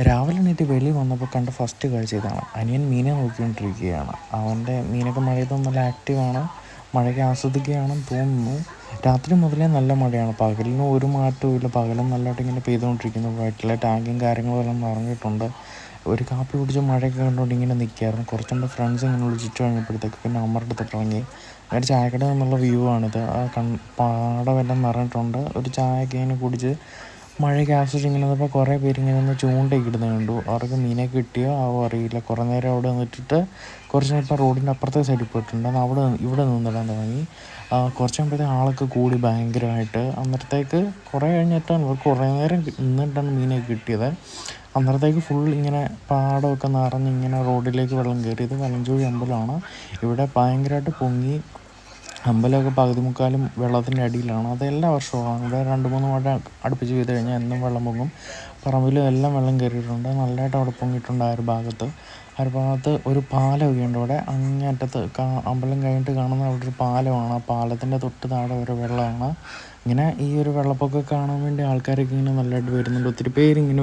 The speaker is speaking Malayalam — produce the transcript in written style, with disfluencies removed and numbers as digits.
രാവിലെ എണീറ്റ് വെളിയിൽ വന്നപ്പോൾ കണ്ട ഫസ്റ്റ് കാഴ്ച ഇതാണ്. അനിയൻ മീനെ നോക്കിക്കൊണ്ടിരിക്കുകയാണ്. അവൻ്റെ മീനൊക്കെ മഴയത്ത് നല്ല ആക്റ്റീവാണ്. മഴയൊക്കെ ആസ്വദിക്കുകയാണെന്ന് തോന്നുന്നു. രാത്രി മുതലേ നല്ല മഴയാണ്. പകലിന് ഒരു മാറ്റവും ഇല്ല. പകലും നല്ലതായിട്ട് ഇങ്ങനെ പെയ്തുകൊണ്ടിരിക്കുന്നു. വീട്ടിലെ ടാങ്കും കാര്യങ്ങളും എല്ലാം നിറഞ്ഞിട്ടുണ്ട്. ഒരു കാപ്പി കുടിച്ച് മഴയൊക്കെ കണ്ടുകൊണ്ട് ഇങ്ങനെ നിൽക്കുകയായിരുന്നു. കുറച്ച് മുമ്പ് ഫ്രണ്ട്സ് ഇങ്ങനെ വിളിച്ചിട്ട് കഴിഞ്ഞപ്പോഴത്തേക്ക് പിന്നെ അമ്മയുടെ അടുത്തോട്ട് ഇറങ്ങി. ഒരു ചായക്കടയിൽ നിന്നുള്ള വ്യൂ ആണിത്. പാടമെല്ലാം നിറഞ്ഞിട്ടുണ്ട്. ഒരു ചായയൊക്കെ ഇങ്ങനെ കുടിച്ച് മഴയൊക്കെ ആസ്വദിച്ച് ഇങ്ങനെ നിന്നപ്പോൾ കുറേ പേര് ഇങ്ങനെ നിന്ന് ചൂണ്ടയൊക്കെ ഇടുന്നത് കണ്ടു. അവർക്ക് മീനെ കിട്ടിയോ ആവോ അറിയില്ല. കുറേ നേരം അവിടെ നിന്നിട്ട് കുറച്ച് നേരം ഇപ്പോൾ റോഡിൻ്റെ അപ്പുറത്തെ സൈഡിൽ പോയിട്ടുണ്ട്. ഇവിടെ നിന്നിടാൻ തുടങ്ങി. കുറച്ച് കഴിയുമ്പോഴത്തേക്ക് ആളൊക്കെ കൂടി ഭയങ്കരമായിട്ട്. അന്നേരത്തേക്ക് കുറേ കഴിഞ്ഞിട്ടാണ് കുറേ നേരം നിന്നിട്ടാണ് മീനൊക്കെ കിട്ടിയത്. അന്നേരത്തേക്ക് ഫുൾ ഇങ്ങനെ പാടമൊക്കെ നിറഞ്ഞ് ഇങ്ങനെ റോഡിലേക്ക് വെള്ളം കയറി. ഇത് വലഞ്ചുഴി അമ്പലമാണ്. ഇവിടെ ഭയങ്കരമായിട്ട് പൊങ്ങി. അമ്പലമൊക്കെ പകുതി മുക്കാലും വെള്ളത്തിൻ്റെ അടിയിലാണ്. അത് എല്ലാ വർഷവും ഇവിടെ 2-3 മഴ അടുപ്പിച്ച് പെയ്ത് കഴിഞ്ഞാൽ എന്നും വെള്ളം പൊങ്ങും. പറമ്പിലും എല്ലാം വെള്ളം കയറിയിട്ടുണ്ട്. നല്ലതായിട്ട് അവിടെ പൊങ്ങിയിട്ടുണ്ട്. ആ ഒരു ഭാഗത്ത് ഒരു പാലമൊക്കെ ഉണ്ട്. ഇവിടെ അങ്ങേയറ്റത്ത് അമ്പലം കഴിഞ്ഞിട്ട് കാണുന്ന അവിടെ ഒരു പാലമാണ്. ആ പാലത്തിൻ്റെ തൊട്ട് താഴെ ഒരു വെള്ളമാണ്. ഇങ്ങനെ ഈ ഒരു വെള്ളപ്പൊക്കം കാണാൻ വേണ്ടി ആൾക്കാരൊക്കെ ഇങ്ങനെ നല്ലതായിട്ട് വരുന്നുണ്ട്. ഒത്തിരി പേരിങ്ങനെ